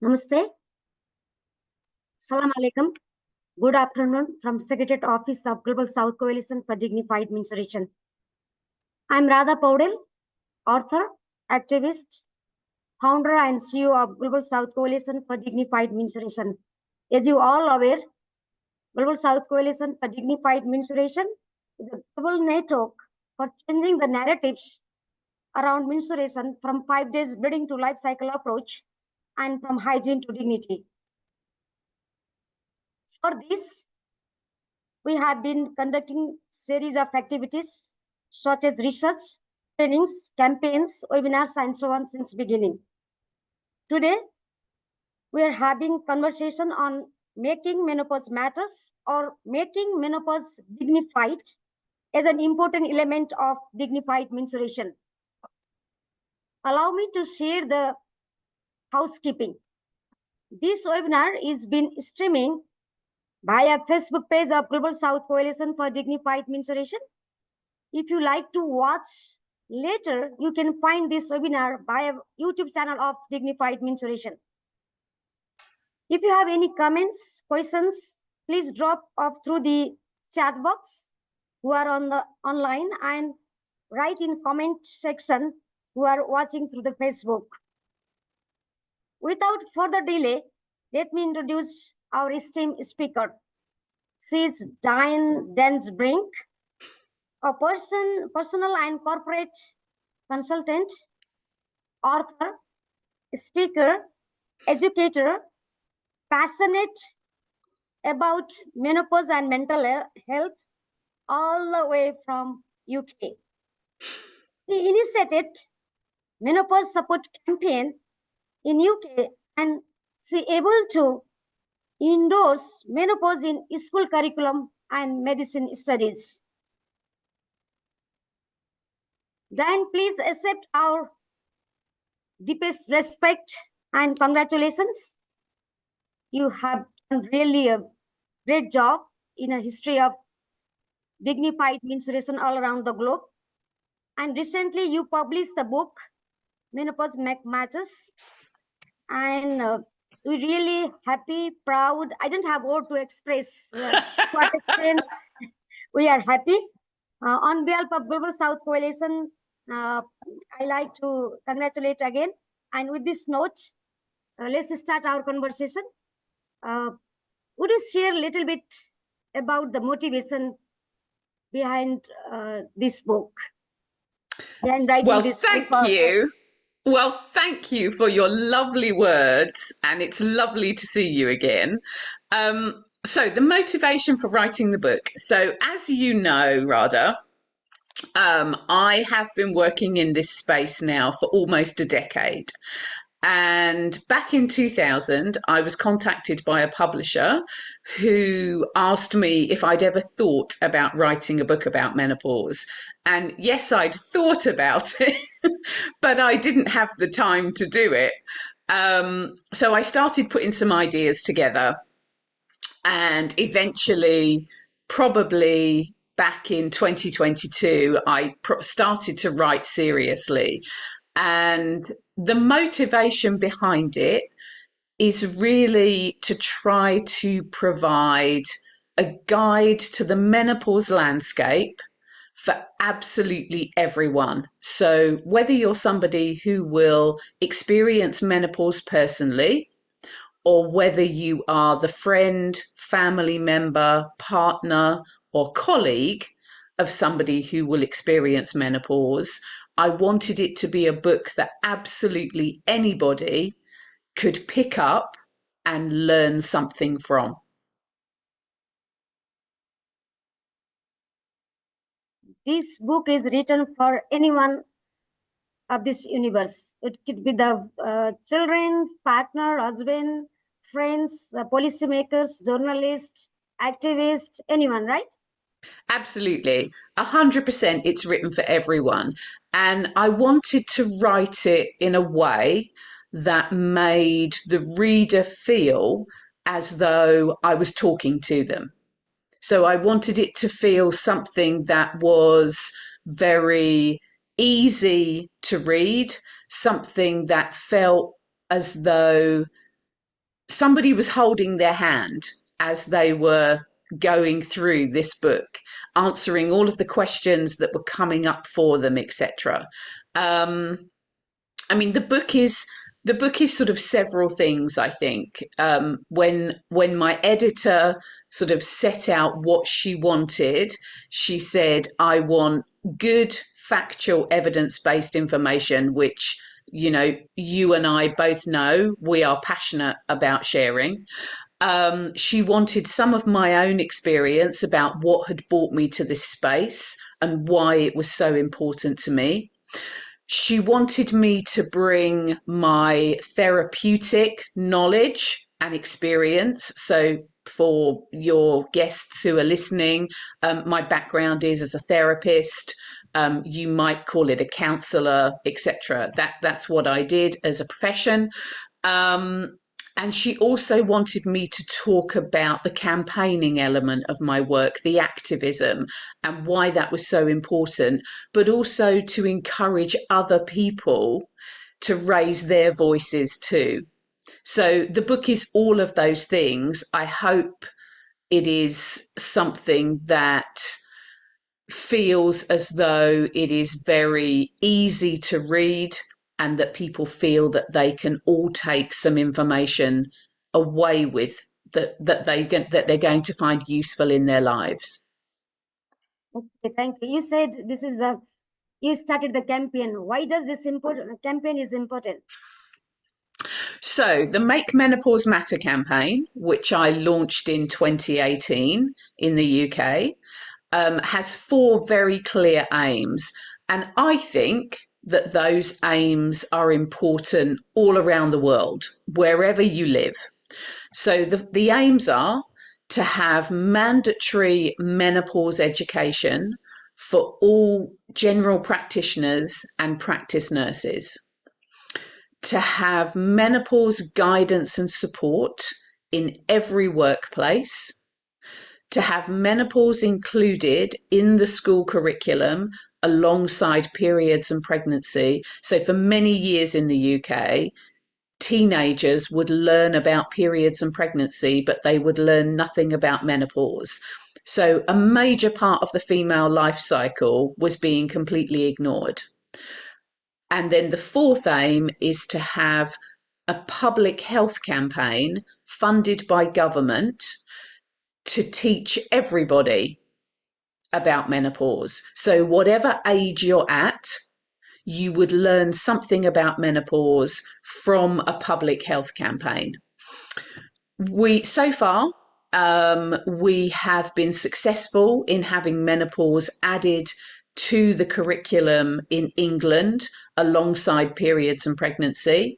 Namaste. Salam alaikum. Good afternoon from Secretariat Office of Global South Coalition for Dignified Menstruation. I'm Radha Paudel, author, activist, founder and CEO of Global South Coalition for Dignified Menstruation. As you all are aware, Global South Coalition for Dignified Menstruation is a global network for changing the narratives around menstruation from 5 days bleeding to life cycle approach and from hygiene to dignity. For this, we have been conducting series of activities such as research, trainings, campaigns, webinars, and so on since beginning. Today, we are having conversation on making menopause matters or making menopause dignified as an important element of dignified menstruation. Allow me to share the housekeeping. This webinar is being streaming via Facebook page of Global South Coalition for Dignified Menstruation. If you like to watch later, you can find this webinar via YouTube channel of Dignified Menstruation. If you have any comments, questions, please drop off through the chat box who are on the online and write in comment section who are watching through the Facebook. Without further delay, let me introduce our esteemed speaker. She is Diane Danzebrink, a personal and corporate consultant, author, speaker, educator, passionate about menopause and mental health all the way from UK. She initiated menopause support campaign in UK and she able to endorse menopause in school curriculum and medicine studies. Diane, please accept our deepest respect and congratulations. You have done really a great job in a history of dignified menstruation all around the globe. And recently you published the book, Menopause Matters. And we're really happy, proud. I don't have word to express to what extent we are happy. On behalf of Global South Coalition, I like to congratulate again. And with this note, let's start our conversation. Would you share a little bit about the motivation behind this book? Behind writing this book? Thank you. Well, thank you for your lovely words, and it's lovely to see you again. So the motivation for writing the book. So as you know, Radha, I have been working in this space now for almost a decade. And back in 2000, I was contacted by a publisher who asked me if I'd ever thought about writing a book about menopause. And yes, I'd thought about it, but I didn't have the time to do it. So I started putting some ideas together. And eventually, probably back in 2022, I started to write seriously. And the motivation behind it is really to try to provide a guide to the menopause landscape for absolutely everyone. So whether you're somebody who will experience menopause personally, or whether you are the friend, family member, partner, or colleague of somebody who will experience menopause, I wanted it to be a book that absolutely anybody could pick up and learn something from. This book is written for anyone of this universe. It could be the children, partner, husband, friends, policymakers, journalists, activists, anyone, right? Absolutely. 100% it's written for everyone. And I wanted to write it in a way that made the reader feel as though I was talking to them. So I wanted it to feel something that was very easy to read, something that felt as though somebody was holding their hand as they were going through this book, answering all of the questions that were coming up for them, etc. I mean, the book is sort of several things. I think when my editor sort of set out what she wanted, she said, "I want good, factual, evidence-based information," which you and I both know we are passionate about sharing. She wanted some of my own experience about what had brought me to this space and why it was so important to me. She wanted me to bring my therapeutic knowledge and experience. So, for your guests who are listening, my background is as a therapist. You might call it a counselor, etc. That's what I did as a profession. Um, and she also wanted me to talk about the campaigning element of my work, the activism, and why that was so important, but also to encourage other people to raise their voices too. So the book is all of those things. I hope it is something that feels as though it is very easy to read and that people feel that they can all take some information away with that they're going to find useful in their lives. Okay, thank you. You said this is you started the campaign. Why does this important campaign is important? So the Make Menopause Matter campaign, which I launched in 2018 in the UK, has four very clear aims. And I think that those aims are important all around the world, wherever you live. So the aims are to have mandatory menopause education for all general practitioners and practice nurses, to have menopause guidance and support in every workplace, to have menopause included in the school curriculum alongside periods and pregnancy. So, for many years in the UK, teenagers would learn about periods and pregnancy, but they would learn nothing about menopause. So, a major part of the female life cycle was being completely ignored. And then the fourth aim is to have a public health campaign funded by government to teach everybody about menopause. So, whatever age you're at, you would learn something about menopause from a public health campaign. So far, we have been successful in having menopause added to the curriculum in England alongside periods and pregnancy.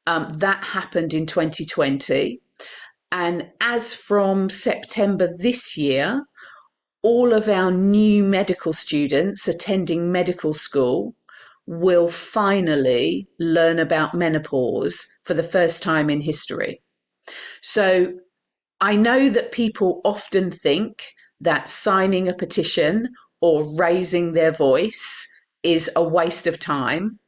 That happened in 2020. And as from September this year, all of our new medical students attending medical school will finally learn about menopause for the first time in history. So I know that people often think that signing a petition or raising their voice is a waste of time,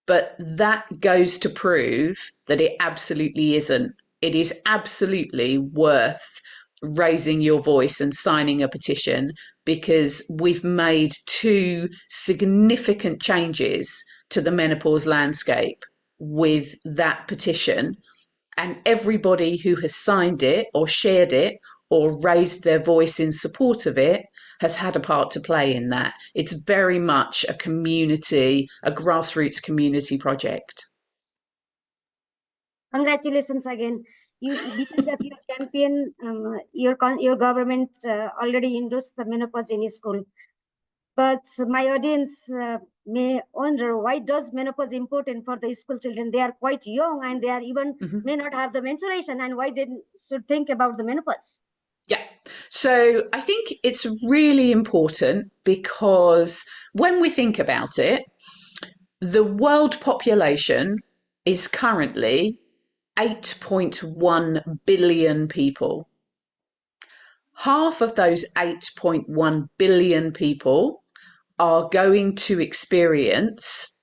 but that goes to prove that it absolutely isn't. It is absolutely worth raising your voice and signing a petition, because we've made two significant changes to the menopause landscape with that petition. And everybody who has signed it or shared it or raised their voice in support of it has had a part to play in that. It's very much a community, a grassroots community project. Congratulations again. You, because of your campaign, your government already endorsed the menopause in school. But my audience may wonder, why does menopause important for the school children? They are quite young and they are even may not have the menstruation, and why they should think about the menopause? Yeah. So I think it's really important because when we think about it, the world population is currently 8.1 billion people. Half of those 8.1 billion people are going to experience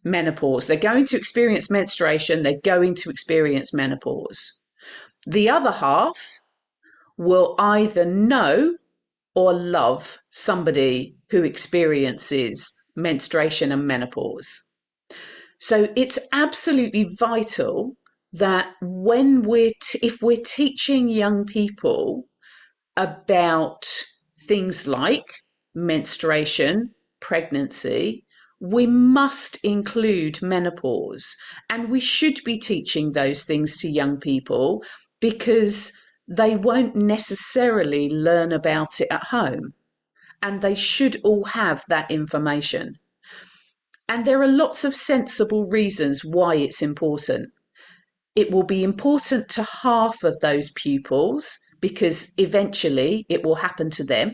menopause. They're going to experience menstruation, they're going to experience menopause. The other half will either know or love somebody who experiences menstruation and menopause. So it's absolutely vital that if we're teaching young people about things like menstruation, pregnancy, we must include menopause. And we should be teaching those things to young people because they won't necessarily learn about it at home. And they should all have that information. And there are lots of sensible reasons why it's important. It will be important to half of those pupils because eventually it will happen to them.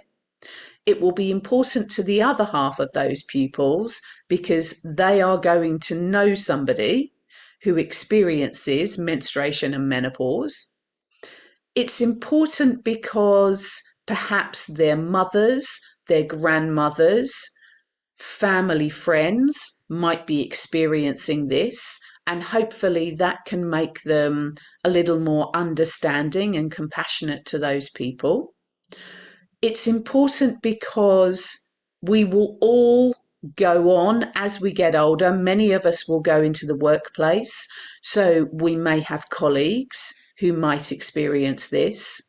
It will be important to the other half of those pupils because they are going to know somebody who experiences menstruation and menopause. It's important because perhaps their mothers, their grandmothers, family friends might be experiencing this, and hopefully that can make them a little more understanding and compassionate to those people. It's important because we will all go on as we get older. Many of us will go into the workplace, so we may have colleagues who might experience this.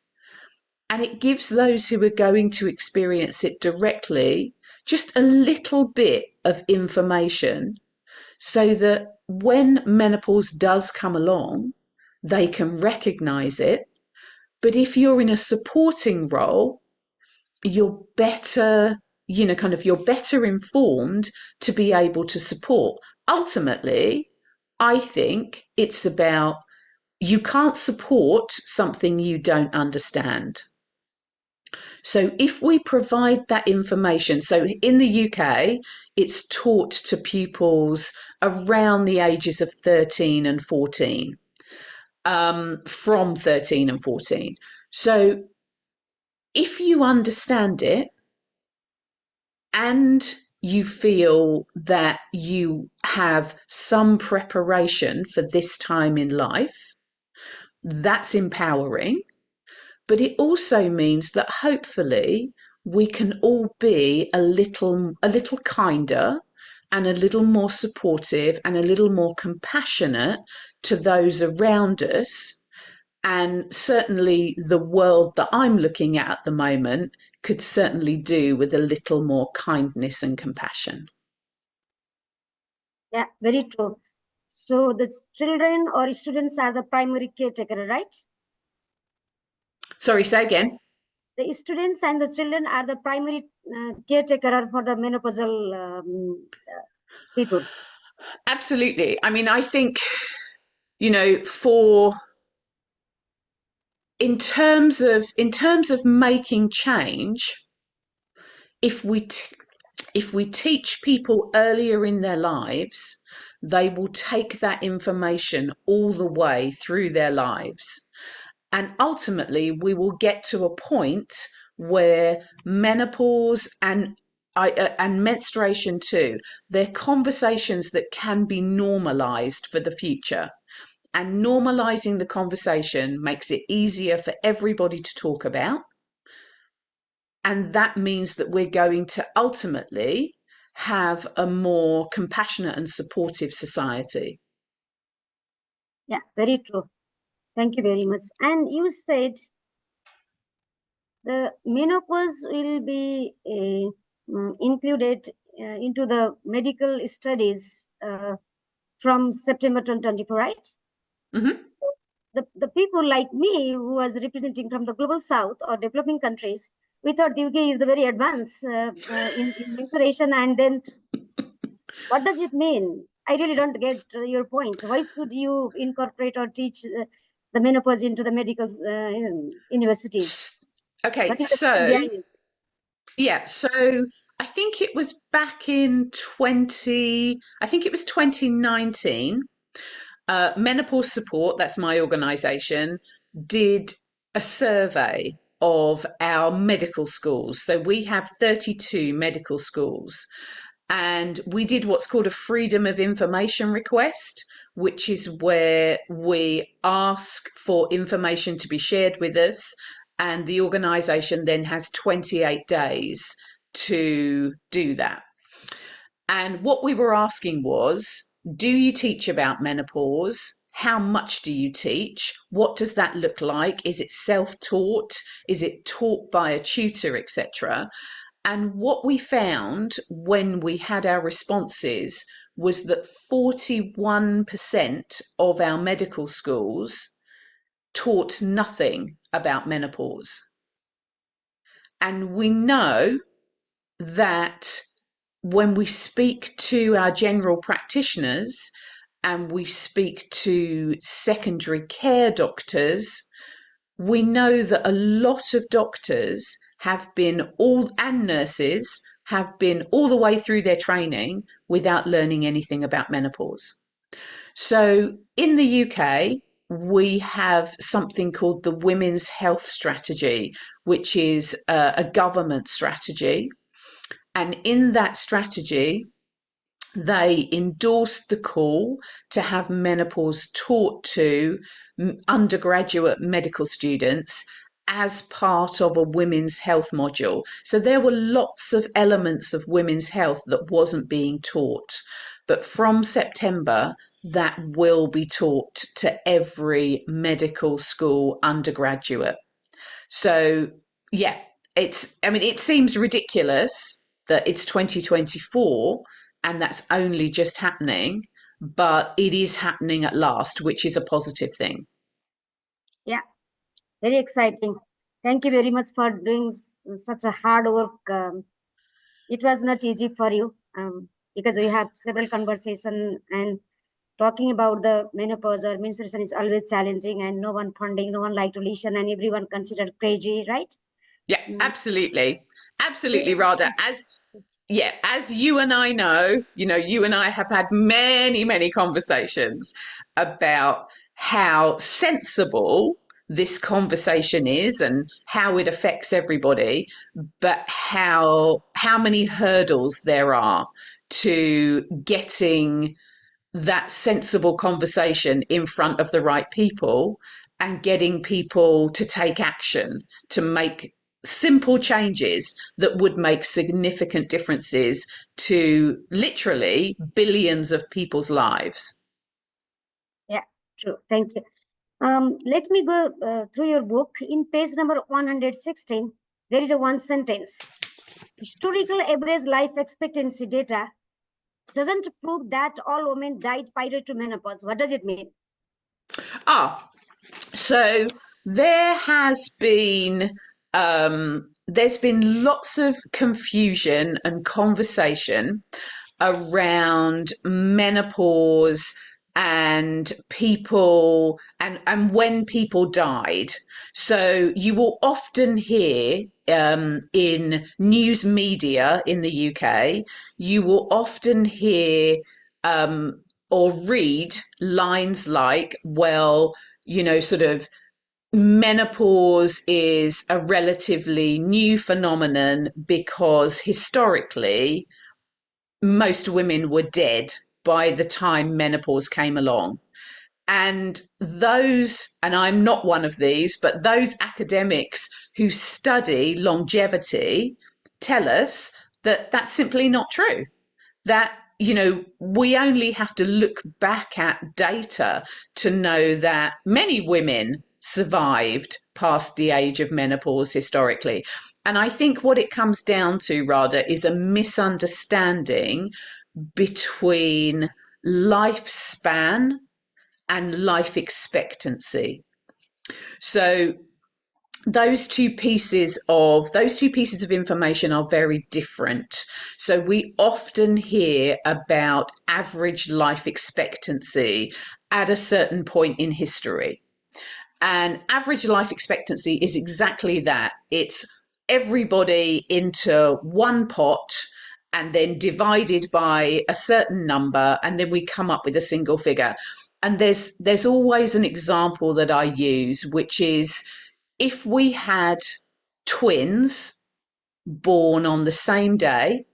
And it gives those who are going to experience it directly just a little bit of information so that when menopause does come along, they can recognize it. But if you're in a supporting role, you're better, you're better informed to be able to support. Ultimately, I think it's about you can't support something you don't understand. So if we provide that information, so in the UK, it's taught to pupils around the ages of 13 and 14, from 13 and 14. So if you understand it and you feel that you have some preparation for this time in life, that's empowering. But it also means that hopefully we can all be a little kinder and a little more supportive and a little more compassionate to those around us. And certainly the world that I'm looking at the moment could certainly do with a little more kindness and compassion. Yeah, very true. So the children or students are the primary caretaker, right? Sorry, say again. The students and the children are the primary caretaker for the menopausal people. Absolutely. I mean, I think, for in terms of making change, if we teach people earlier in their lives, they will take that information all the way through their lives. And ultimately, we will get to a point where menopause and menstruation too, they're conversations that can be normalized for the future. And normalizing the conversation makes it easier for everybody to talk about. And that means that we're going to ultimately have a more compassionate and supportive society. Yeah, very true. Thank you very much. And you said the menopause will be included into the medical studies from September 2024, right? Mm-hmm. The people like me who was representing from the global south or developing countries, we thought the UK is the very advanced in menstruation. And then what does it mean? I really don't get your point. Why should you incorporate or teach the menopause into the medical universities? Okay, What is the reason so behind it? yeah, so I think it was back in 2019. Menopause Support, that's my organisation, did a survey of our medical schools. So we have 32 medical schools. and we did what's called a freedom of information request, which is where we ask for information to be shared with us, and the organisation then has 28 days to do that. And what we were asking was, do you teach about menopause? How much do you teach? What does that look like? Is it self-taught? Is it taught by a tutor, etc.? And what we found when we had our responses was that 41% of our medical schools taught nothing about menopause. And we know that when we speak to our general practitioners and we speak to secondary care doctors, we know that a lot of doctors have been all, and nurses have been all the way through their training without learning anything about menopause. So in the UK, we have something called the Women's Health Strategy, which is a government strategy. And in that strategy, they endorsed the call to have menopause taught to undergraduate medical students as part of a women's health module. So there were lots of elements of women's health that wasn't being taught. But from September, that will be taught to every medical school undergraduate. So, yeah, it seems ridiculous that it's 2024 and that's only just happening, but it is happening at last, which is a positive thing. Yeah, very exciting. Thank you very much for doing such a hard work. It was not easy for you because we have several conversation, and talking about the menopause or menstruation is always challenging, and no one funding, no one like to listen, and everyone considered crazy, right? Yeah, absolutely. Absolutely, Very Radha. As you and I know, you and I have had many, many conversations about how sensible this conversation is and how it affects everybody, but how many hurdles there are to getting that sensible conversation in front of the right people and getting people to take action, to make simple changes that would make significant differences to literally billions of people's lives. Yeah, true. Thank you. Let me go through your book. In page number 116, there is a one sentence. Historical average life expectancy data doesn't prove that all women died prior to menopause. What does it mean? So there has been there's been lots of confusion and conversation around menopause and people and when people died. So you will often hear in news media in the UK, you will often hear or read lines like, well, sort of menopause is a relatively new phenomenon because historically most women were dead by the time menopause came along. And and I'm not one of these, but those academics who study longevity tell us that that's simply not true. That, we only have to look back at data to know that many women survived past the age of menopause historically. And I think what it comes down to, Radha, is a misunderstanding between lifespan and life expectancy. So those two pieces of information are very different. So we often hear about average life expectancy at a certain point in history. And average life expectancy is exactly that. It's everybody into one pot and then divided by a certain number, and then we come up with a single figure. And there's always an example that I use, which is if we had twins born on the same day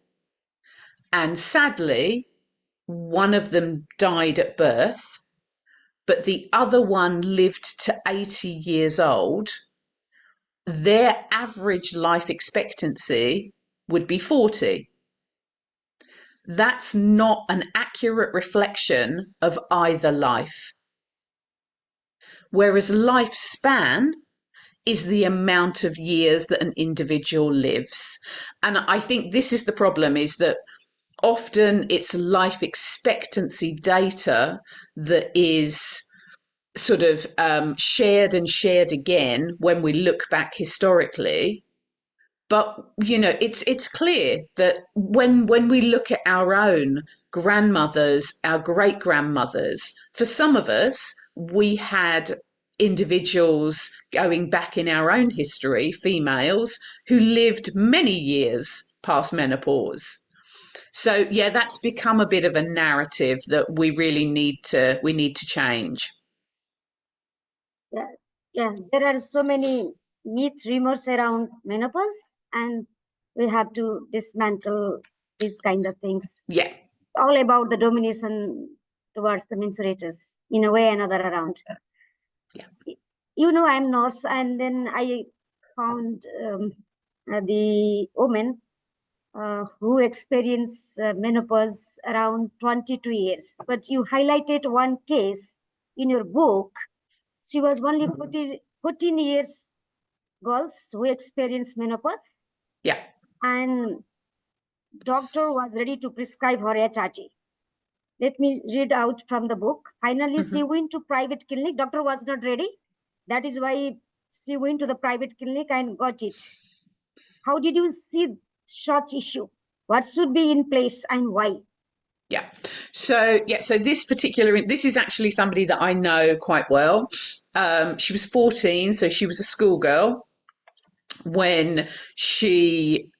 And sadly, one of them died at birth, but the other one lived to 80 years old. Their average life expectancy would be 40. That's not an accurate reflection of either life. Whereas lifespan is the amount of years that an individual lives. And I think this is the problem, is that often it's life expectancy data that is sort of shared and shared again when we look back historically. But it's clear that when we look at our own grandmothers, our great grandmothers, for some of us, we had individuals going back in our own history, females, who lived many years past menopause. So yeah, that's become a bit of a narrative that we really need to change. Yeah, yeah. There are so many myth rumors around menopause, and we have to dismantle these kind of things. Yeah. All about the domination towards the mensurators in a way another around. Yeah. I'm nurse, and then I found the women who experience menopause around 22 years. But you highlighted one case in your book. She was only 14 years girls who experienced menopause. Yeah. And doctor was ready to prescribe her HRT. Let me read out from the book. Finally, she went to private clinic. Doctor was not ready. That is why she went to the private clinic and got it. How did you see such issue? What should be in place and why? Yeah. So this is actually somebody that I know quite well. She was 14, so she was a schoolgirl when she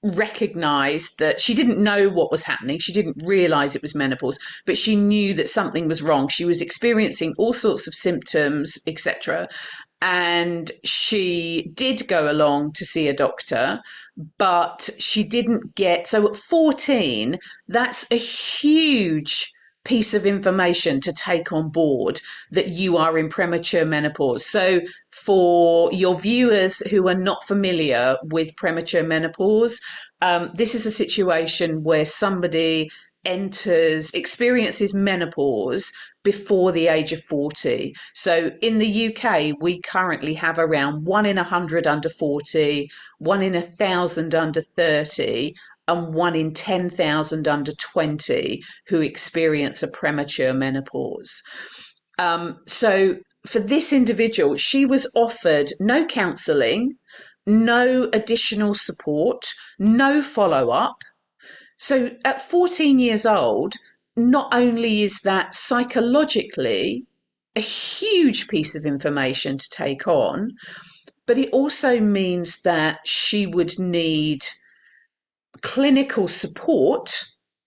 recognized that she didn't know what was happening. She didn't realize it was menopause, but she knew that something was wrong. She was experiencing all sorts of symptoms, etc. And she did go along to see a doctor, but she didn't get. So at 14, that's a huge piece of information to take on board, that you are in premature menopause. So for your viewers who are not familiar with premature menopause, this is a situation where somebody experiences menopause before the age of 40. So in the UK, we currently have around 1 in 100 under 40, 1 in 1,000 under 30, and 1 in 10,000 under 20 who experience a premature menopause. So for this individual, she was offered no counselling, no additional support, no follow up. So at 14 years old, not only is that psychologically a huge piece of information to take on, but it also means that she would need clinical support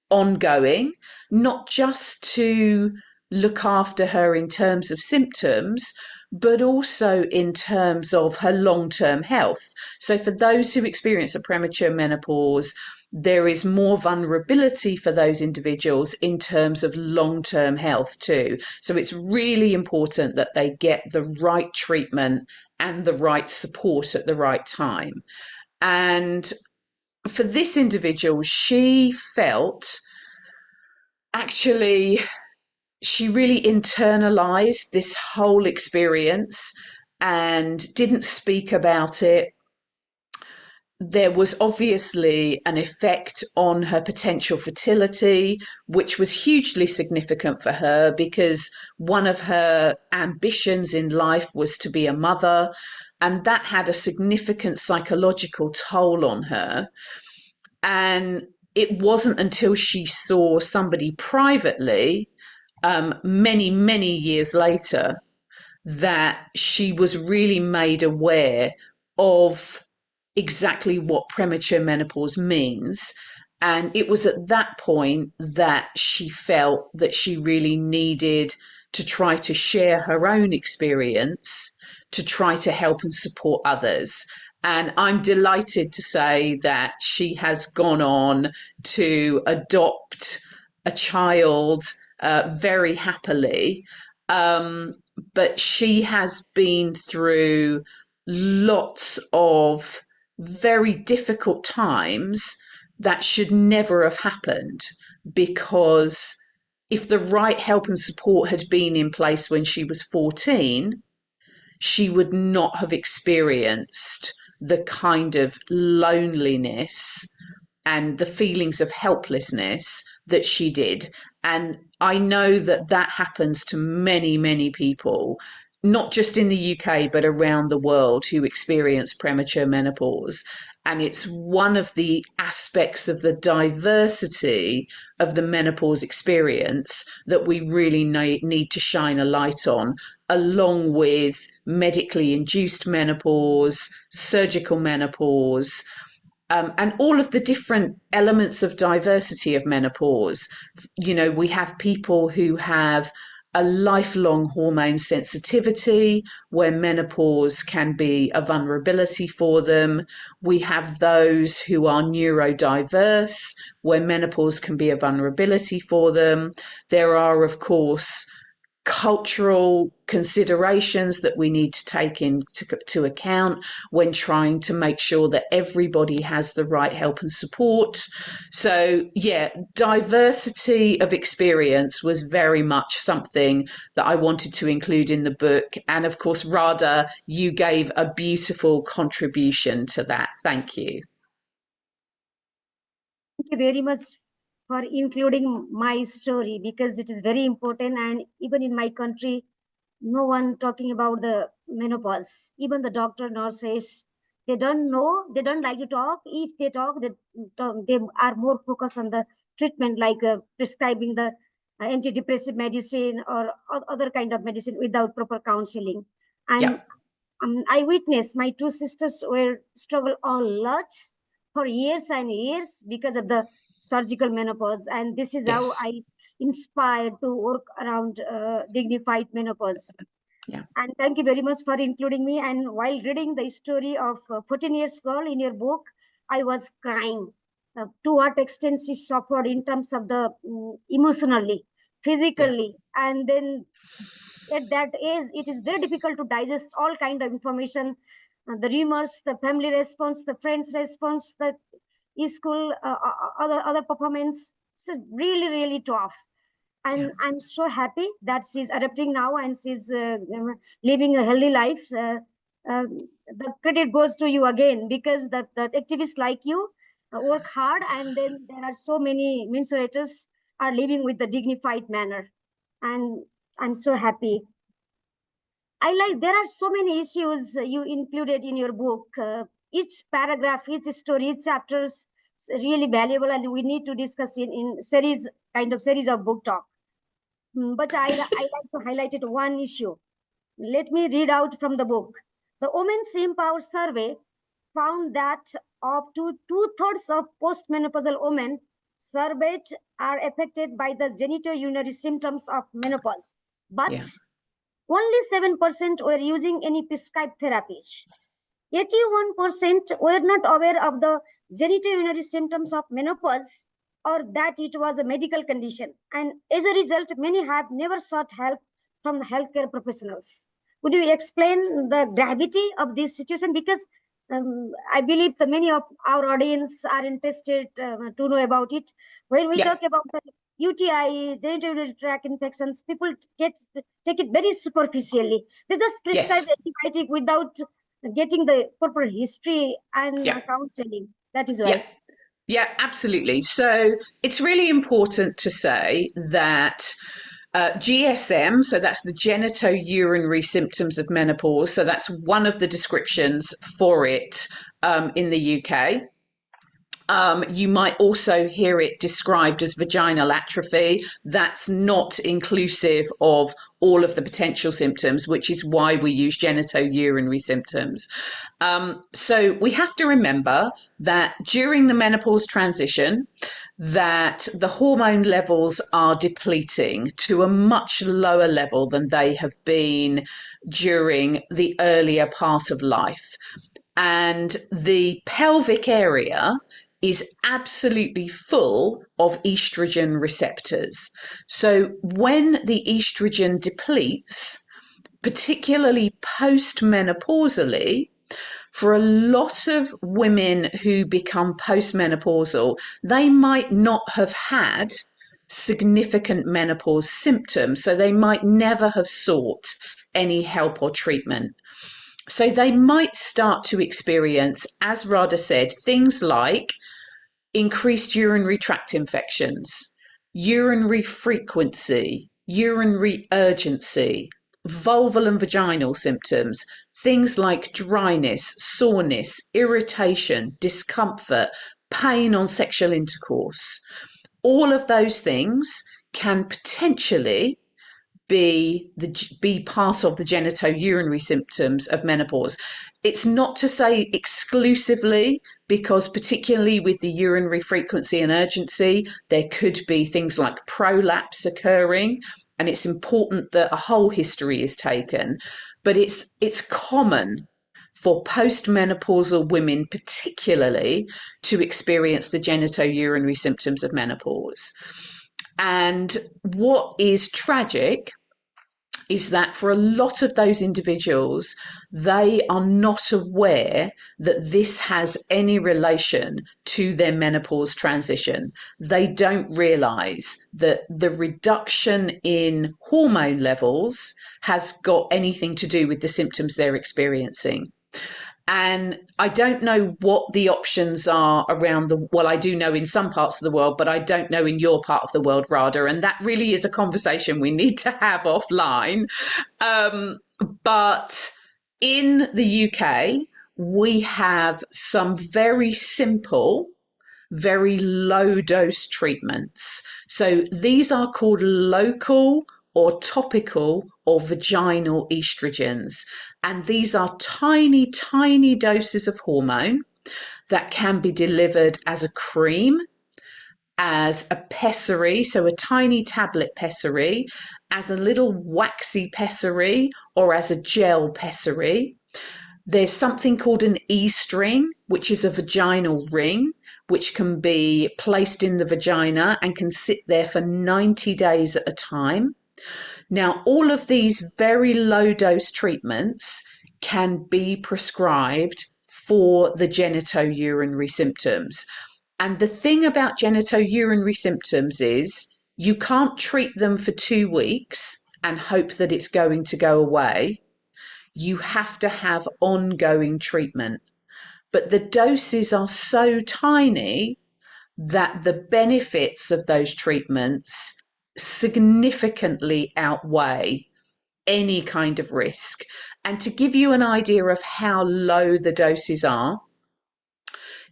ongoing, not just to look after her in terms of symptoms, but also in terms of her long term health. So, for those who experience a premature menopause, there is more vulnerability for those individuals in terms of long term health, too. So, it's really important that they get the right treatment and the right support at the right time. And for this individual, she felt actually she really internalized this whole experience and didn't speak about it. There was obviously an effect on her potential fertility, which was hugely significant for her because one of her ambitions in life was to be a mother, and that had a significant psychological toll on her. And it wasn't until she saw somebody privately, many, many years later, that she was really made aware of exactly what premature menopause means. And it was at that point that she felt that she really needed to try to share her own experience to try to help and support others. And I'm delighted to say that she has gone on to adopt a child very happily. Um, but she has been through lots of very difficult times that should never have happened, because if the right help and support had been in place when she was 14, she would not have experienced the kind of loneliness and the feelings of helplessness that she did. And I know that that happens to many, many people, not just in the UK, but around the world, who experience premature menopause. And it's one of the aspects of the diversity of the menopause experience that we really need to shine a light on, along with medically induced menopause, surgical menopause, and all of the different elements of diversity of menopause. You know, we have people who have a lifelong hormone sensitivity, where menopause can be a vulnerability for them. We have those who are neurodiverse, where menopause can be a vulnerability for them. There are, of course, cultural considerations that we need to take into account when trying to make sure that everybody has the right help and support. So, yeah, diversity of experience was very much something that I wanted to include in the book. And of course, Radha, you gave a beautiful contribution to that. Thank you. Thank you very much for including my story, because it is very important. And even in my country, no one talking about the menopause. Even the doctor, nurses, they don't know. They don't like to talk. If they talk, they are more focused on the treatment, like prescribing the antidepressive medicine or other kind of medicine without proper counseling. And Yeah. I witnessed my two sisters were struggle a lot for years and years because of the surgical menopause, and this is how Yes. I inspired to work around dignified menopause. Yeah. And thank you very much for including me. And while reading the story of 14 years girl in your book, I was crying. To what extent she suffered in terms of the emotionally, Yeah. physically, and then at that age it is very difficult to digest all kind of information, the rumors, the family response, the friends response, the school other performance. So really really tough. Yeah. And I'm so happy that she's adapting now and she's living a healthy life. The credit goes to you again, because the activists like you work hard, and then there are so many mensurators are living with the dignified manner, and I'm so happy. I like, there are so many issues you included in your book. Each paragraph, each story, each chapter is really valuable, and we need to discuss in series, kind of series of book talk. But I like to highlight it one issue. Let me read out from the book. The Women's Empower survey found that up to two-thirds of postmenopausal women surveyed are affected by the genitourinary symptoms of menopause. But Yeah. only 7% were using any prescribed therapies. 81% were not aware of the genitourinary symptoms of menopause, or that it was a medical condition. And as a result, many have never sought help from the healthcare professionals. Would you explain the gravity of this situation? Because I believe that many of our audience are interested to know about it. When we Yeah. talk about the UTI, genital tract infections, people take it very superficially. They just prescribe Yes. antibiotic without getting the proper history and Yeah. counseling. That is Yeah. why. Yeah, absolutely. So it's really important to say that GSM, so that's the genitourinary symptoms of menopause, so that's one of the descriptions for it in the UK. You might also hear it described as vaginal atrophy. That's not inclusive of all of the potential symptoms, which is why we use genitourinary symptoms. So we have to remember that during the menopause transition, that the hormone levels are depleting to a much lower level than they have been during the earlier part of life. and the pelvic area is absolutely full of estrogen receptors. So when the estrogen depletes, particularly postmenopausally, for a lot of women who become postmenopausal, they might not have had significant menopause symptoms, so they might never have sought any help or treatment. So they might start to experience, as Radha said, things like increased urinary tract infections, urinary frequency, urinary urgency, vulval and vaginal symptoms, things like dryness, soreness, irritation, discomfort, pain on sexual intercourse. All of those things can potentially be part of the genitourinary symptoms of menopause. It's not to say exclusively, because particularly with the urinary frequency and urgency, there could be things like prolapse occurring, and it's important that a whole history is taken. But it's common for postmenopausal women, particularly, to experience the genitourinary symptoms of menopause. And what is tragic is that for a lot of those individuals, they are not aware that this has any relation to their menopause transition. They don't realize that the reduction in hormone levels has got anything to do with the symptoms they're experiencing. And I don't know what the options are around well, I do know in some parts of the world, but I don't know in your part of the world, Radha. And that really is a conversation we need to have offline. But in the UK, we have some very simple, very low dose treatments. So these are called local or topical or vaginal estrogens. And these are tiny, tiny doses of hormone that can be delivered as a cream, as a pessary, so a tiny tablet pessary, as a little waxy pessary, or as a gel pessary. There's something called an E-string, which is a vaginal ring, which can be placed in the vagina and can sit there for 90 days at a time. Now, all of these very low dose treatments can be prescribed for the genitourinary symptoms. And the thing about genitourinary symptoms is you can't treat them for 2 weeks and hope that it's going to go away. You have to have ongoing treatment. But the doses are so tiny that the benefits of those treatments significantly outweigh any kind of risk. And to give you an idea of how low the doses are,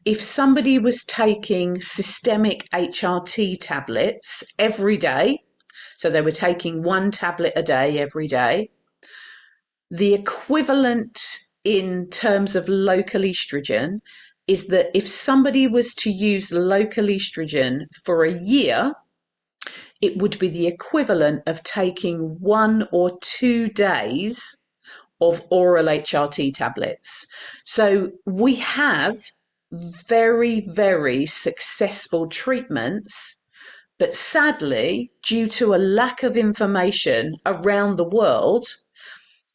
if somebody was taking systemic HRT tablets every day, so they were taking one tablet a day every day, the equivalent in terms of local estrogen is that if somebody was to use local estrogen for a year, it would be the equivalent of taking 1 or 2 days of oral HRT tablets. So we have very, very successful treatments, but sadly, due to a lack of information around the world,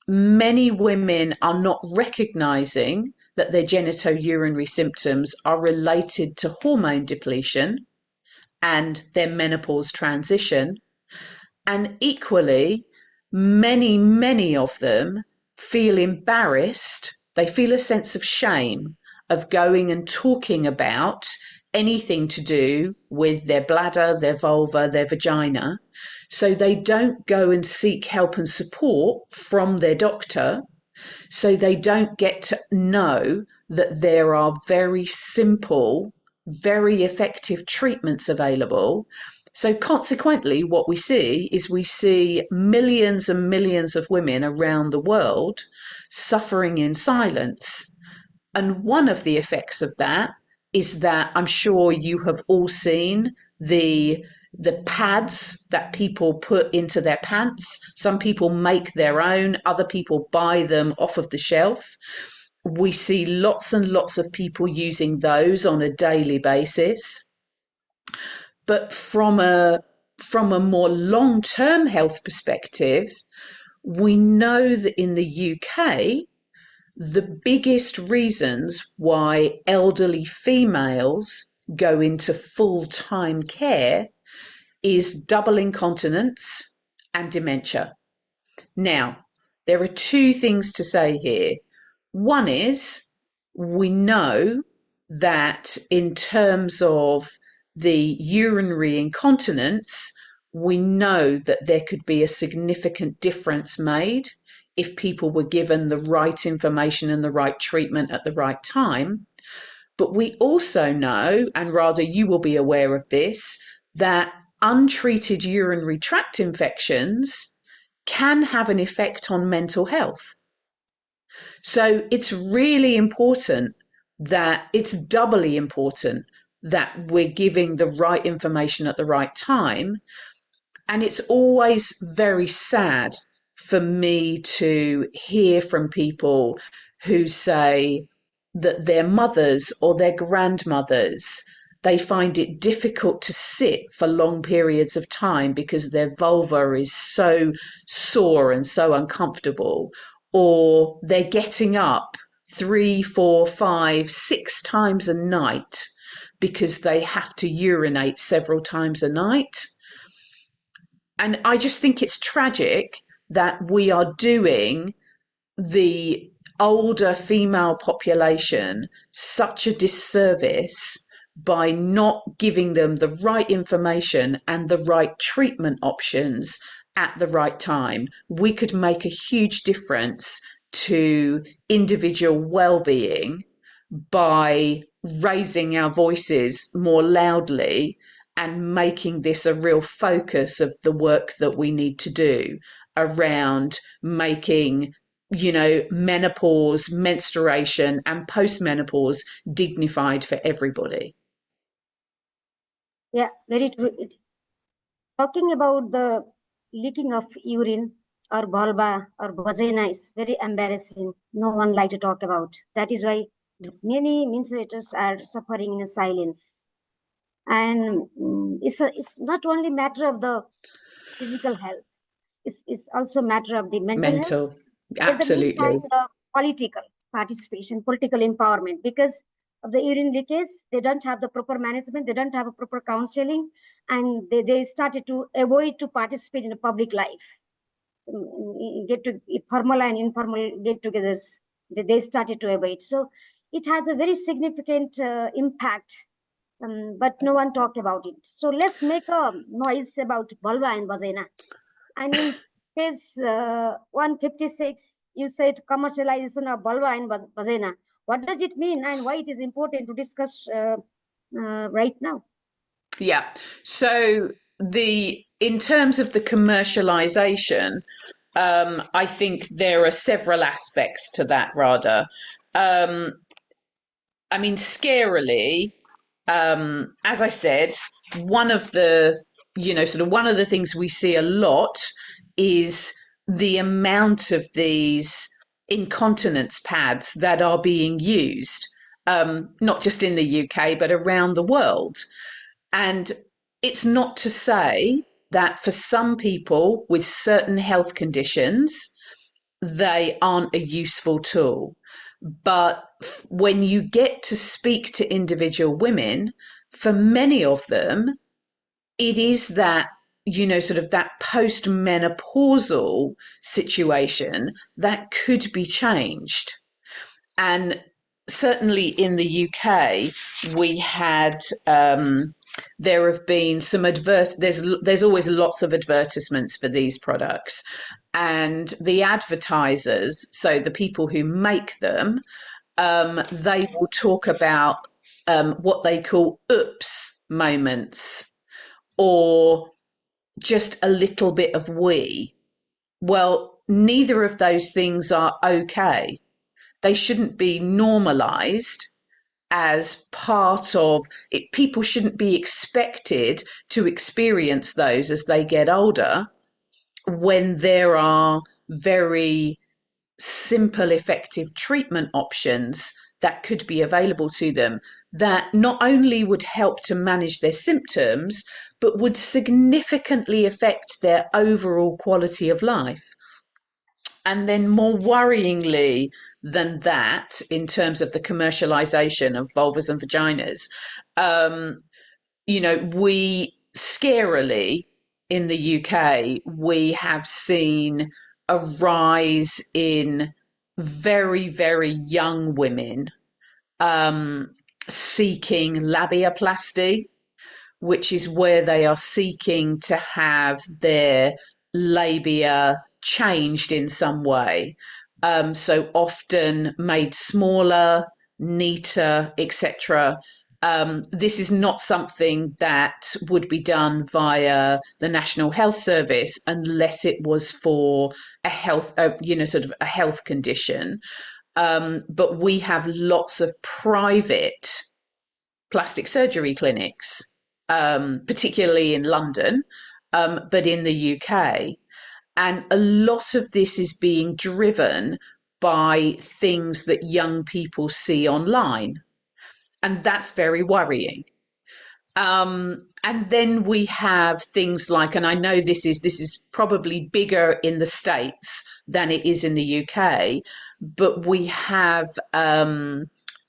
many women are not recognizing that their genitourinary symptoms are related to hormone depletion and their menopause transition. And equally, many, many of them feel embarrassed. They feel a sense of shame of going and talking about anything to do with their bladder, their vulva, their vagina. So they don't go and seek help and support from their doctor. So they don't get to know that there are very simple, very effective treatments available. So consequently, what we see is we see millions and millions of women around the world suffering in silence. And one of the effects of that is that I'm sure you have all seen the pads that people put into their pants. Some people make their own, other people buy them off of the shelf. we see lots and lots of people using those on a daily basis. But from a more long-term health perspective, we know that in the UK, the biggest reasons why elderly females go into full-time care is double incontinence and dementia. Now, there are two things to say here. One is we know that in terms of the urinary incontinence, we know that there could be a significant difference made if people were given the right information and the right treatment at the right time. But we also know, and Radha, you will be aware of this, that untreated urinary tract infections can have an effect on mental health. So it's really important that it's doubly important that we're giving the right information at the right time. And it's always very sad for me to hear from people who say that their mothers or their grandmothers, they find it difficult to sit for long periods of time because their vulva is so sore and so uncomfortable, or they're getting up 3, 4, 5, 6 times a night because they have to urinate several times a night. And I just think it's tragic that we are doing the older female population such a disservice by not giving them the right information and the right treatment options at the right time. We could make a huge difference to individual well-being by raising our voices more loudly and making this a real focus of the work that we need to do around making, menopause, menstruation, and postmenopause dignified for everybody. Yeah, very true. Talking about the leaking of urine or vulva or vagina is very embarrassing. No one like to talk about. That is why many menstruators are suffering in silence. And it's not only matter of the physical health. It's also matter of the mental health. Mental, At the absolutely. meantime, the political participation, political empowerment, because of the urine leakage, they don't have the proper management, they don't have a proper counseling, and they started to avoid to participate in the public life. Get to formal and informal get-togethers, they started to avoid. So it has a very significant impact, but no one talk about it. So let's make a noise about vulva and vagina. And in page 156, you said commercialization of vulva and vagina. What does it mean and why it is important to discuss right now? Yeah. So in terms of the commercialization, I think there are several aspects to that, Radha. I mean, scarily, as I said, one of the, one of the things we see a lot is the amount of these incontinence pads that are being used, not just in the UK, but around the world. And it's not to say that for some people with certain health conditions, they aren't a useful tool. But when you get to speak to individual women, for many of them, it is that, sort of that post-menopausal situation that could be changed. And certainly in the UK, we had there have been some there's always lots of advertisements for these products, and the advertisers, so the people who make them, they will talk about what they call oops moments, or just a little bit of wee. Well, neither of those things are okay. They shouldn't be normalized as part of it. People shouldn't be expected to experience those as they get older, when there are very simple, effective treatment options that could be available to them that not only would help to manage their symptoms, but would significantly affect their overall quality of life. And then, more worryingly than that, in terms of the commercialization of vulvas and vaginas, um, we scarily in the UK, we have seen a rise in very, very young women um, seeking labiaplasty, which is where they are seeking to have their labia changed in some way. So often made smaller, neater, etc. This is not something that would be done via the National Health Service unless it was for a health, sort of a health condition. But we have lots of private plastic surgery clinics, particularly in London, but in the UK. And a lot of this is being driven by things that young people see online. And that's very worrying. And then we have things like, and I know this is probably bigger in the States than it is in the UK, but we have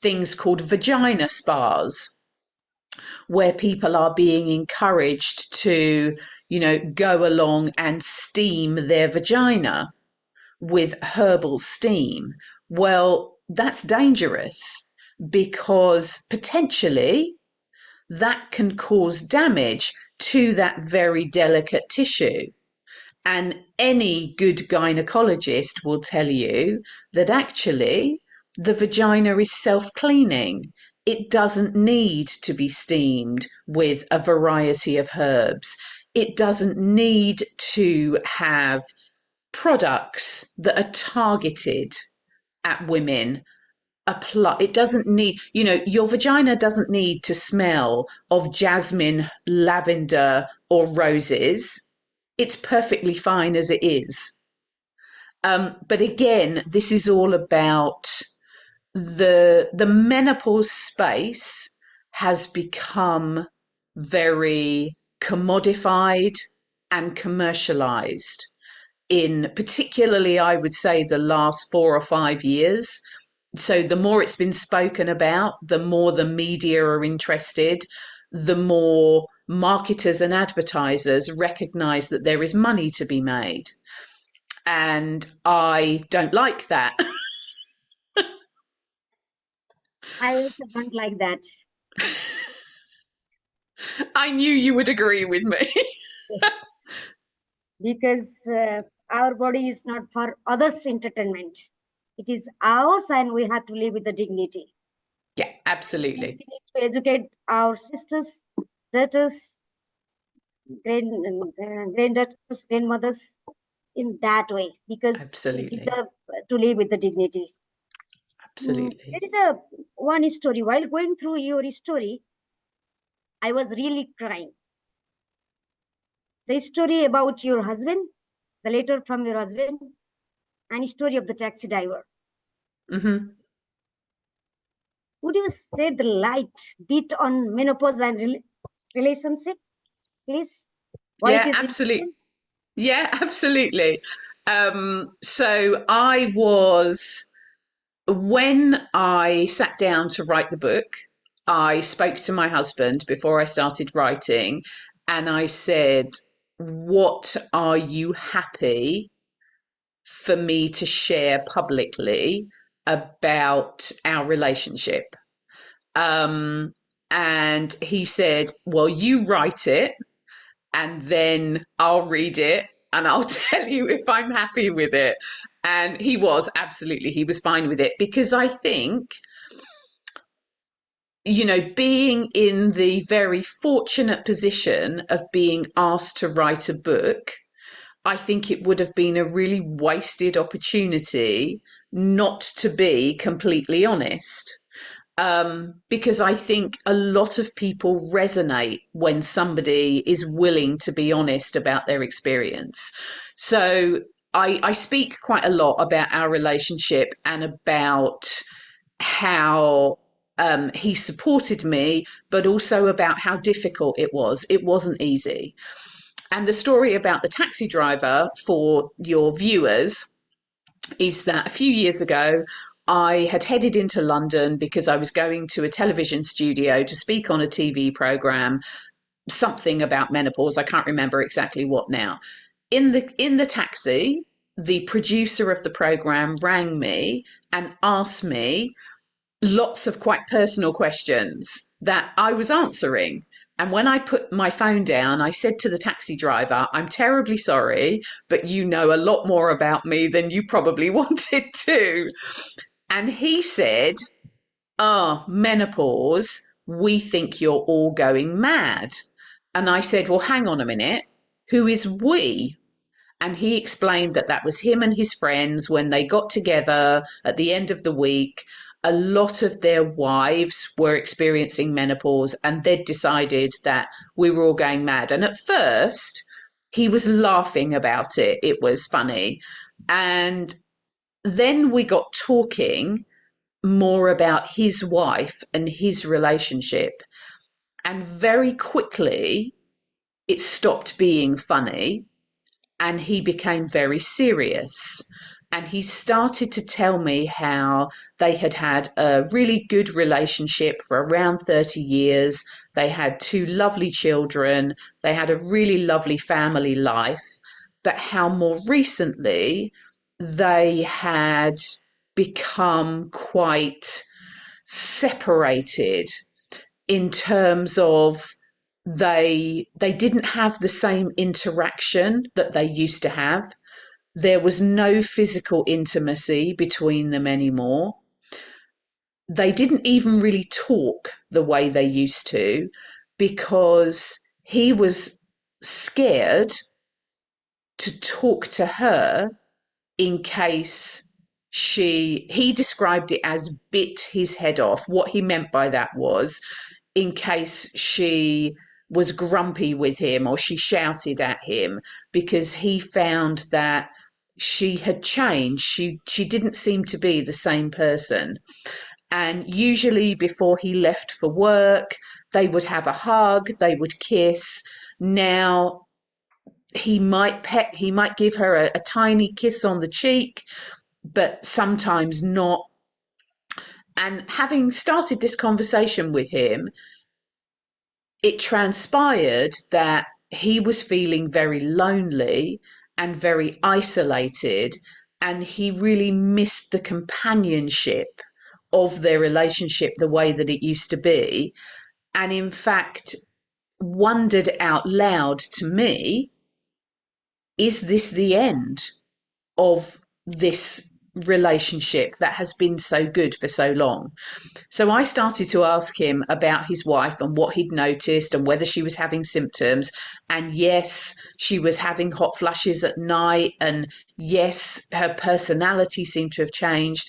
things called vagina spas, where people are being encouraged to, go along and steam their vagina with herbal steam. Well, that's dangerous because potentially that can cause damage to that very delicate tissue. And any good gynecologist will tell you that actually the vagina is self cleaning. It doesn't need to be steamed with a variety of herbs. It doesn't need to have products that are targeted at women. It doesn't need, your vagina doesn't need to smell of jasmine, lavender, or roses. It's perfectly fine as it is. But again, this is all about the menopause space has become very commodified and commercialized in particularly, I would say, the last 4 or 5 years. So the more it's been spoken about, the more the media are interested, the more marketers and advertisers recognize that there is money to be made. And I don't like that. I also don't like that. I knew you would agree with me. Because our body is not for others' entertainment. It is ours, and we have to live with the dignity. Yeah, absolutely. And we need to educate our sisters, daughters, granddaughters, grandmothers in that way, because we Absolutely. deserve to live with the dignity. Absolutely. There is one story. While going through your story, I was really crying. The story about your husband, the letter from your husband, and story of the taxi driver. Mm-hmm. Would you shed the light bit on menopause and relationship, please? Why it Yeah, is absolutely. important? Yeah, absolutely. So when I sat down to write the book, I spoke to my husband before I started writing, and I said, "What are you happy for me to share publicly about our relationship?" Um, and he said, "Well, you write it, and then I'll read it and I'll tell you if I'm happy with it." And he was he was fine with it because I think, being in the very fortunate position of being asked to write a book, I think it would have been a really wasted opportunity not to be completely honest. Because I think a lot of people resonate when somebody is willing to be honest about their experience. So I speak quite a lot about our relationship and about how he supported me, but also about how difficult it was. It wasn't easy. And the story about the taxi driver for your viewers is that a few years ago, I had headed into London because I was going to a television studio to speak on a TV program, something about menopause. I can't remember exactly what now. In the taxi, the producer of the program rang me and asked me lots of quite personal questions that I was answering. And when I put my phone down, I said to the taxi driver, I'm terribly sorry, but you know a lot more about me than you probably wanted to. And he said, menopause, we think you're all going mad. And I said, well, hang on a minute. Who is we? And he explained that that was him and his friends when they got together at the end of the week. A lot of their wives were experiencing menopause and they'd decided that we were all going mad. And at first, he was laughing about it. It was funny. And then we got talking more about his wife and his relationship. And very quickly, it stopped being funny and he became very serious. And he started to tell me how they had had a really good relationship for around 30 years. They had two lovely children. They had a really lovely family life. But how more recently they had become quite separated in terms of they didn't have the same interaction that they used to have. There was no physical intimacy between them anymore. They didn't even really talk the way they used to because he was scared to talk to her in case he described it as bit his head off. What he meant by that was in case she was grumpy with him or she shouted at him, because he found that she had changed. She didn't seem to be the same person. And usually before he left for work, they would have a hug, they would kiss. Now he might give her a tiny kiss on the cheek, but sometimes not. And having started this conversation with him, it transpired that he was feeling very lonely and very isolated, and he really missed the companionship of their relationship the way that it used to be. And in fact, wondered out loud to me, is this the end of this relationship that has been so good for so long? So I started to ask him about his wife and what he'd noticed and whether she was having symptoms. And yes, she was having hot flushes at night. And yes, her personality seemed to have changed.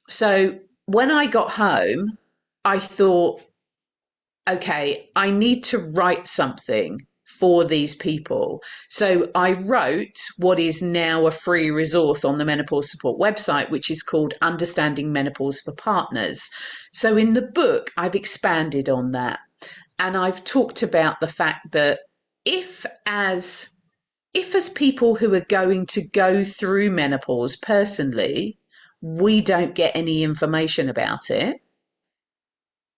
So when I got home, I thought, okay, I need to write something for these people. So I wrote what is now a free resource on the Menopause Support website, which is called Understanding Menopause for Partners. So in the book, I've expanded on that. And I've talked about the fact that if as people who are going to go through menopause personally, we don't get any information about it,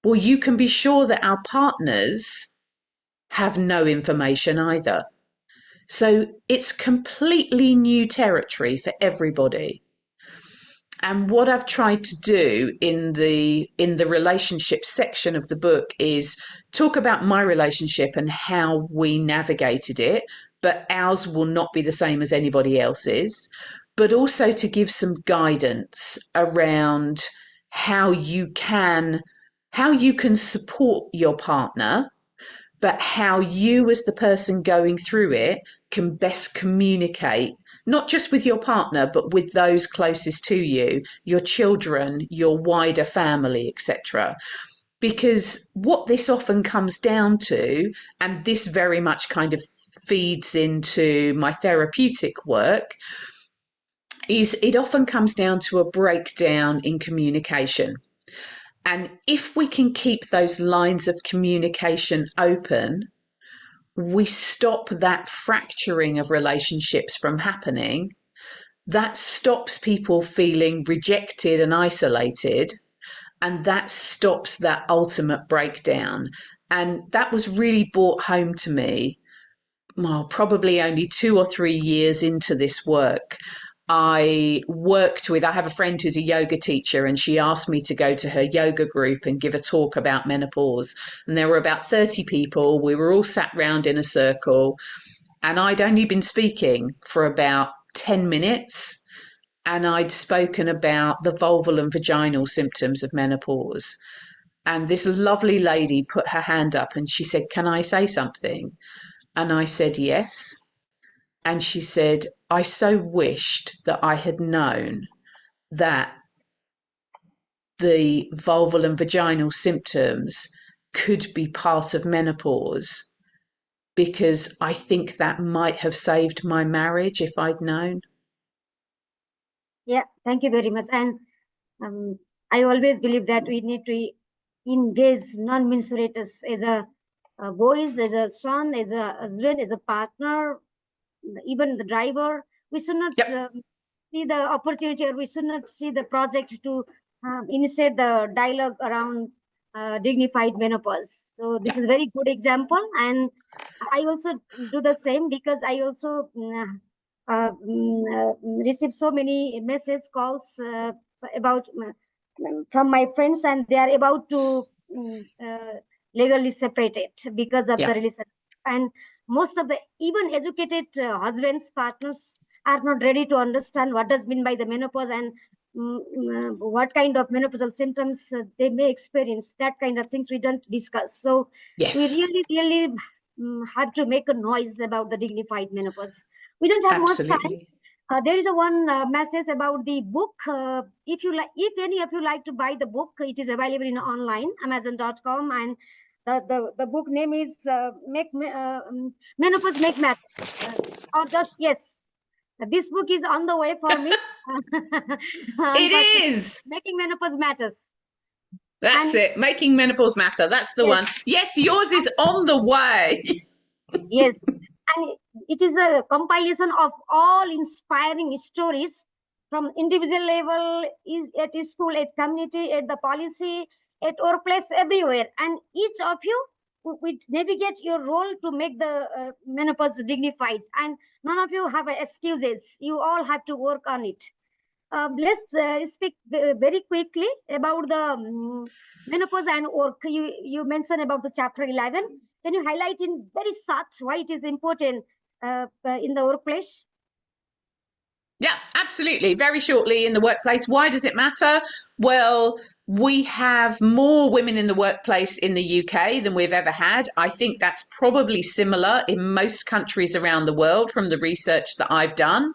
well, you can be sure that our partners have no information either. So it's completely new territory for everybody. And what I've tried to do in the relationship section of the book is talk about my relationship and how we navigated it, but ours will not be the same as anybody else's, but also to give some guidance around how you can support your partner, but how you as the person going through it can best communicate, not just with your partner, but with those closest to you, your children, your wider family, etc. Because what this often comes down to, and this very much kind of feeds into my therapeutic work, is it often comes down to a breakdown in communication. And if we can keep those lines of communication open, we stop that fracturing of relationships from happening. That stops people feeling rejected and isolated, and that stops that ultimate breakdown. And that was really brought home to me, well, probably only 2 or 3 years into this work. I have a friend who's a yoga teacher, and she asked me to go to her yoga group and give a talk about menopause. And there were about 30 people. We were all sat round in a circle, and I'd only been speaking for about 10 minutes. And I'd spoken about the vulval and vaginal symptoms of menopause. And this lovely lady put her hand up and she said, "Can I say something?" And I said, "Yes." And she said, "I so wished that I had known that the vulval and vaginal symptoms could be part of menopause, because I think that might have saved my marriage if I'd known." Yeah, thank you very much. And I always believe that we need to engage non-menstruators as a boys, as a son, as a husband, as a partner, even the driver. We should not Yep. see the opportunity, or we should not see the project to initiate the dialogue around dignified menopause. So this is a very good example, and I also do the same, because I also receive so many message calls about from my friends, and they are about to legally separated because of the Yeah. relationship. And most of the even educated husbands, partners are not ready to understand what does mean by the menopause, and what kind of menopausal symptoms they may experience. That kind of things we don't discuss. So we Yes. really have to make a noise about the dignified menopause. We don't have much time. Absolutely. There is a one message about the book. If you like, if any of you like to buy the book, it is available in online, Amazon.com, and the book name is Menopause Make Matter, or just yes. This book is on the way for me. It Unfortunately, is. Making Menopause Matters. That's And it. Making menopause matter. That's the yes, one. Yes, yours is on the way. yes. And it is a compilation of all inspiring stories from individual level, is at school, at community, at the policy, at workplace, everywhere. And each of you will navigate your role to make the menopause dignified. And none of you have excuses. You all have to work on it. Let's speak very quickly about the menopause and work. You mentioned about the chapter 11. Can you highlight in very short why it is important in the workplace? Yeah, absolutely. Very shortly, in the workplace. Why does it matter? Well, we have more women in the workplace in the UK than we've ever had. I think that's probably similar in most countries around the world from the research that I've done.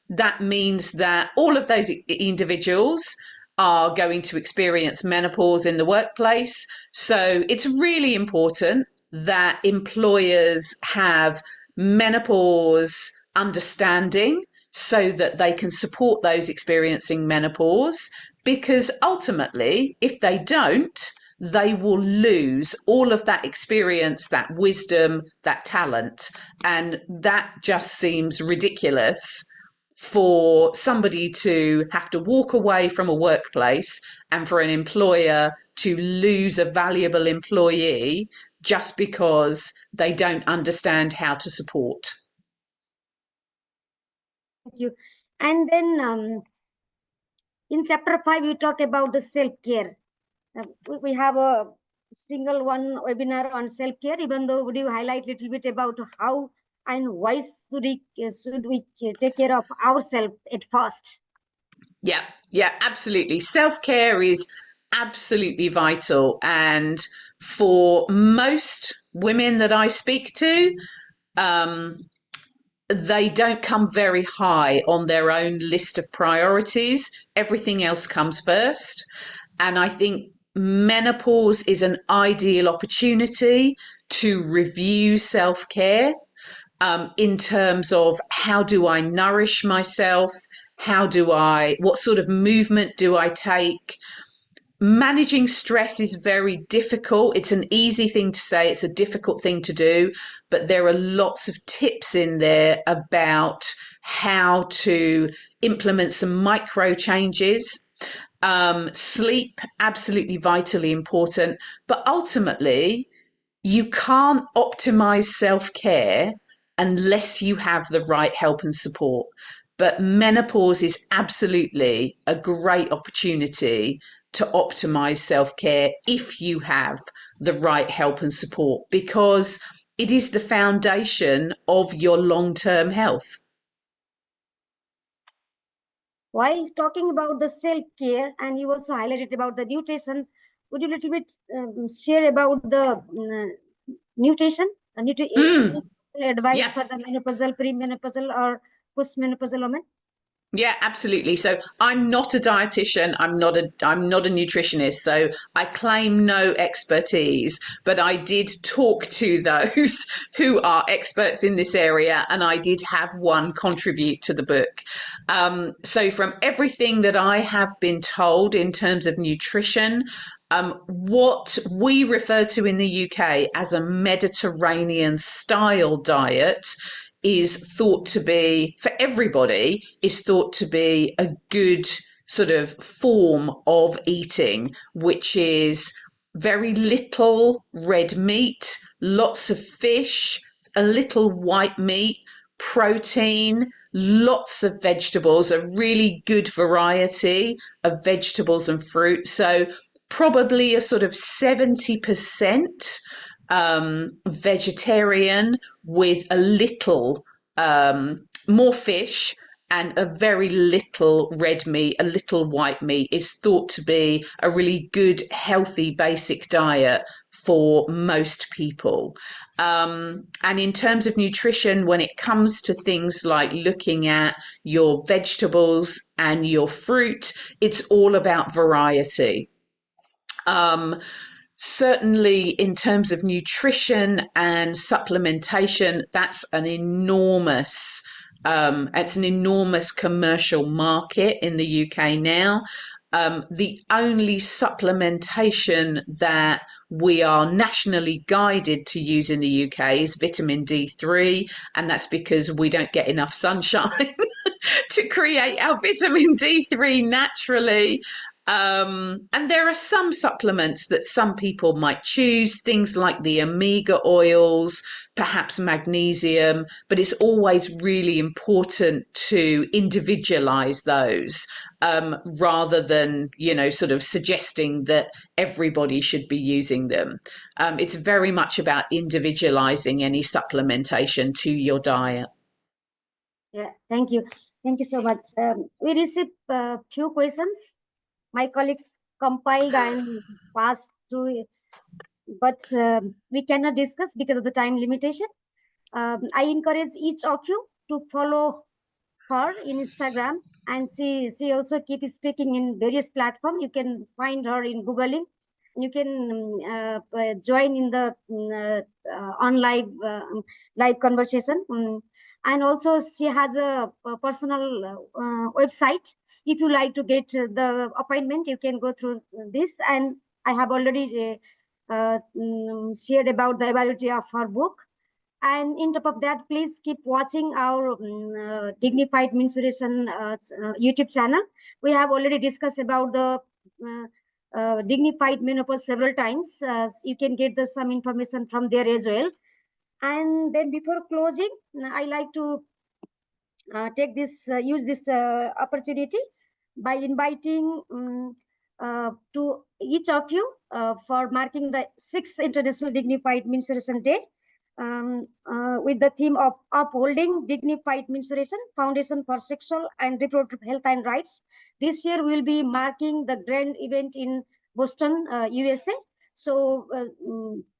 That means that all of those individuals are going to experience menopause in the workplace. So it's really important that employers have menopause understanding so that they can support those experiencing menopause. Because ultimately, if they don't, they will lose all of that experience, that wisdom, that talent. And that just seems ridiculous for somebody to have to walk away from a workplace and for an employer to lose a valuable employee just because they don't understand how to support. Thank you. And then in chapter 5, you talk about the self-care. We have a single one webinar on self-care. Even though, would you highlight a little bit about how and why should we take care of ourselves at first? Yeah, absolutely. Self care is absolutely vital. And for most women that I speak to, um, they don't come very high on their own list of priorities. Everything else comes first. And I think menopause is an ideal opportunity to review self care. in terms of how do I nourish myself? What sort of movement do I take? Managing stress is very difficult. It's an easy thing to say, it's a difficult thing to do, but there are lots of tips in there about how to implement some micro changes. Sleep, absolutely vitally important, but ultimately, you can't optimize self care unless you have the right help and support. But menopause is absolutely a great opportunity to optimize self care if you have the right help and support, because it is the foundation of your long term health. While talking about the self-care, and you also highlighted about the nutrition, would you a little bit share about the nutrition, advice Yeah. for the menopausal, premenopausal, or postmenopausal women? Yeah, absolutely. So I'm not a dietitian. I'm not a nutritionist. So I claim no expertise, but I did talk to those who are experts in this area, and I did have one contribute to the book. So from everything that I have been told in terms of nutrition, what we refer to in the UK as a Mediterranean style diet is thought to be, for everybody, is thought to be a good sort of form of eating, which is very little red meat, lots of fish, a little white meat, protein, lots of vegetables, a really good variety of vegetables and fruit. So, probably a sort of 70% vegetarian with a little more fish and a very little red meat, a little white meat is thought to be a really good, healthy, basic diet for most people. And in terms of nutrition, when it comes to things like looking at your vegetables and your fruit, it's all about variety. Um, Certainly, in terms of nutrition and supplementation, that's it's an enormous commercial market in the UK now. The only supplementation that we are nationally guided to use in the UK is vitamin D3, and that's because we don't get enough sunshine to create our vitamin D3 naturally. And there are some supplements that some people might choose, things like the omega oils, perhaps magnesium, but it's always really important to individualize those rather than, sort of suggesting that everybody should be using them. It's very much about individualizing any supplementation to your diet. Yeah, thank you. Thank you so much. We received a few questions. My colleagues compiled and passed through it, but we cannot discuss because of the time limitation. I encourage each of you to follow her in Instagram, and she also keep speaking in various platforms. You can find her in Googling. You can join in the on live conversation, and also she has a personal website. If you like to get the appointment, you can go through this. And I have already shared about the availability of her book. And in top of that, please keep watching our Dignified Menstruation YouTube channel. We have already discussed about the Dignified Menopause several times. You can get some information from there as well. And then before closing, I like to use this opportunity by inviting to each of you for marking the 6th International Dignified Menstruation Day, with the theme of upholding dignified menstruation, foundation for sexual and reproductive health and rights. This year we will be marking the grand event in Boston, USA. So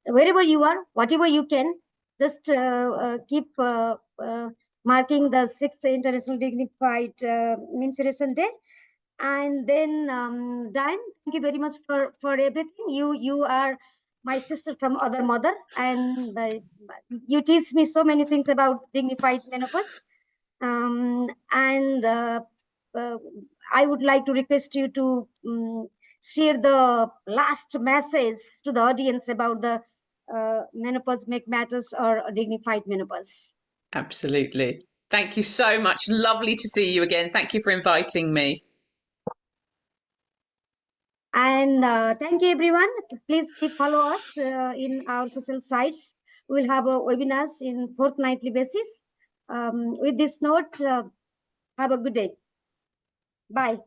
wherever you are, whatever you can, just keep marking the 6th International Dignified Menstruation Day. And then Diane, thank you very much for everything. You are my sister from other mother, and you teach me so many things about dignified menopause. And I would like to request you to share the last message to the audience about the menopause make matters or dignified menopause. Absolutely. Thank you so much. Lovely to see you again. Thank you for inviting me. And thank you, everyone. Please keep follow us in our social sites. We'll have webinars in fortnightly basis. With this note, have a good day. Bye.